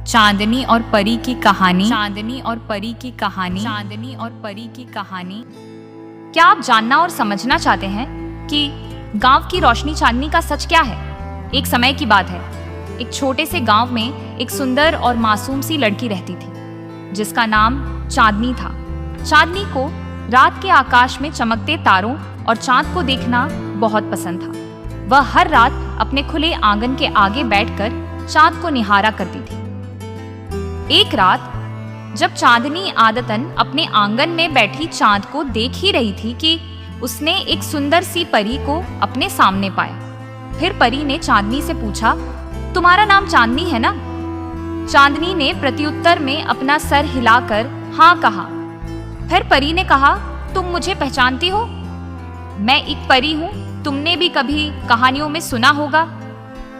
चांदनी और परी की कहानी। चांदनी और परी की कहानी। चांदनी और परी की कहानी। क्या आप जानना और समझना चाहते हैं कि गांव की रोशनी चांदनी का सच क्या है? एक समय की बात है। एक छोटे से गांव में एक सुंदर और मासूम सी लड़की रहती थी जिसका नाम चांदनी था। चांदनी को रात के आकाश में चमकते तारों और चांद को देखना बहुत पसंद था। वह हर रात अपने खुले आंगन के आगे बैठकर चांद को निहारा करती थी। एक रात जब चांदनी आदतन अपने आंगन में बैठी चांद को देख ही रही थी कि उसने एक सुंदर सी परी को अपने सामने पाया। फिर परी ने चांदनी से पूछा, तुम्हारा नाम चांदनी है ना? चांदनी ने प्रत्युत्तर में अपना सर हिलाकर हाँ कहा। फिर परी ने कहा, तुम मुझे पहचानती हो? मैं एक परी हूँ, तुमने भी कभी कहानियों में सुना होगा।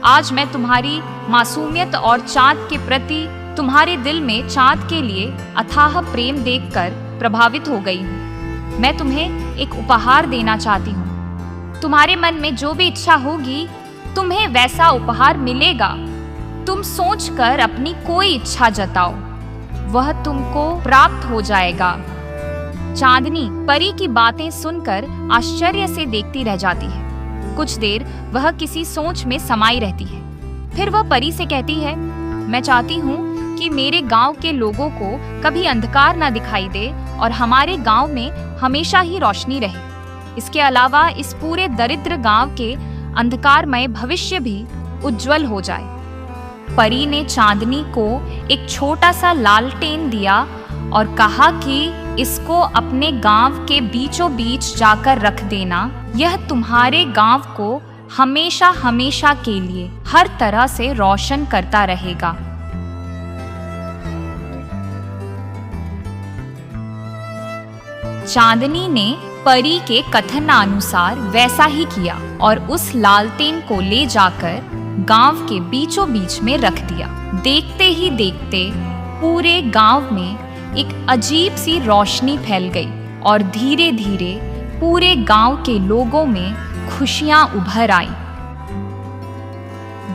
आज मैं तुम्हारी मासूमियत और चांद के प्रति तुम्हारे दिल में चांद के लिए अथाह प्रेम देखकर प्रभावित हो गई हूँ। मैं तुम्हें एक उपहार देना चाहती हूँ। तुम्हारे मन में जो भी इच्छा होगी तुम्हें वैसा उपहार मिलेगा। तुम सोचकर अपनी कोई इच्छा जताओ, वह तुमको प्राप्त हो जाएगा। चांदनी परी की बातें सुनकर आश्चर्य से देखती रह जाती है। कुछ देर वह किसी सोच में समाई रहती है। फिर वह परी से कहती है, मैं चाहती हूँ कि मेरे गांव के लोगों को कभी अंधकार ना दिखाई दे और हमारे गांव में हमेशा ही रोशनी रहे। इसके अलावा इस पूरे दरिद्र गांव के अंधकारमय भविष्य भी उज्जवल हो जाए। परी ने चांदनी को एक छोटा सा लालटेन दिया और कहा कि इसको अपने गांव के बीचों बीच जाकर रख देना। यह तुम्हारे गांव को हमेशा हमेशा के लिए हर तरह से रोशन करता रहेगा। चांदनी ने परी के कथनानुसार वैसा ही किया और उस लालटेन को ले जाकर गांव के बीचों बीच में रख दिया। देखते ही देखते पूरे गांव में एक अजीब सी रोशनी फैल गई और धीरे धीरे पूरे गांव के लोगों में खुशियां उभर आईं।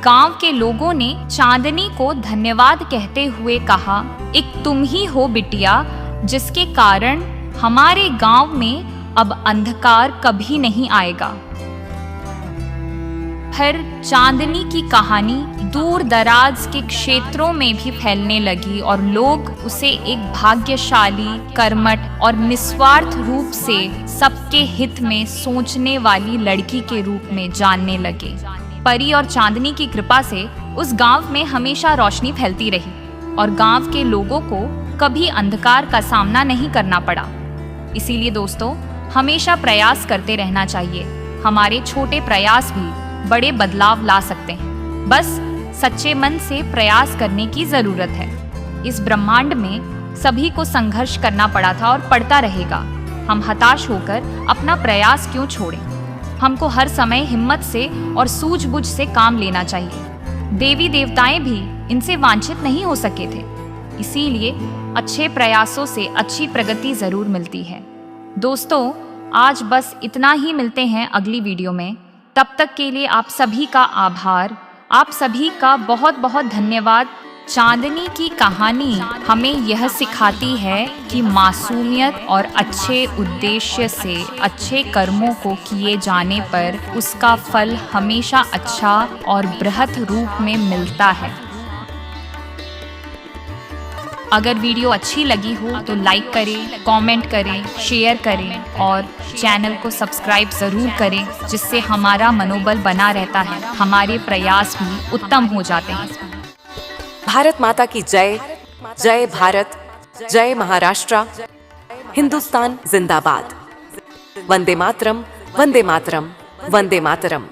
गांव के लोगों ने चांदनी को धन्यवाद कहते हुए कहा, एक तुम ही हो बिटिया जिसके कारण हमारे गांव में अब अंधकार कभी नहीं आएगा। फिर चांदनी की कहानी दूर दराज के क्षेत्रों में भी फैलने लगी और लोग उसे एक भाग्यशाली, कर्मठ और निस्वार्थ रूप से सबके हित में सोचने वाली लड़की के रूप में जानने लगे। परी और चांदनी की कृपा से उस गांव में हमेशा रोशनी फैलती रही और गांव के लोगों को कभी अंधकार का सामना नहीं करना पड़ा। इसीलिए दोस्तों, हमेशा प्रयास करते रहना चाहिए। हमारे छोटे प्रयास भी बड़े बदलाव ला सकते हैं। बस सच्चे मन से प्रयास करने की जरूरत है। इस ब्रह्मांड में सभी को संघर्ष करना पड़ा था और पड़ता रहेगा। हम हताश होकर अपना प्रयास क्यों छोड़ें? हमको हर समय हिम्मत से और सूझबूझ से काम लेना चाहिए। देवी देवताएं भी इनसे वांछित नहीं हो सके थे। इसीलिए अच्छे प्रयासों से अच्छी प्रगति जरूर मिलती है। दोस्तों, आज बस इतना ही। मिलते हैं अगली वीडियो में। तब तक के लिए आप सभी का आभार। आप सभी का बहुत बहुत धन्यवाद। चांदनी की कहानी हमें यह सिखाती है कि मासूमियत और अच्छे उद्देश्य से अच्छे कर्मों को किए जाने पर उसका फल हमेशा अच्छा और बृहत रूप में मिलता है। अगर वीडियो अच्छी लगी हो तो लाइक करें, कमेंट करें, शेयर करें और चैनल को सब्सक्राइब ज़रूर करें, जिससे हमारा मनोबल बना रहता है। हमारे प्रयास भी उत्तम हो जाते हैं। भारत माता की जय। जय भारत, जय महाराष्ट्र, हिंदुस्तान जिंदाबाद। वंदे मातरम, वंदे मातरम, वंदे मातरम।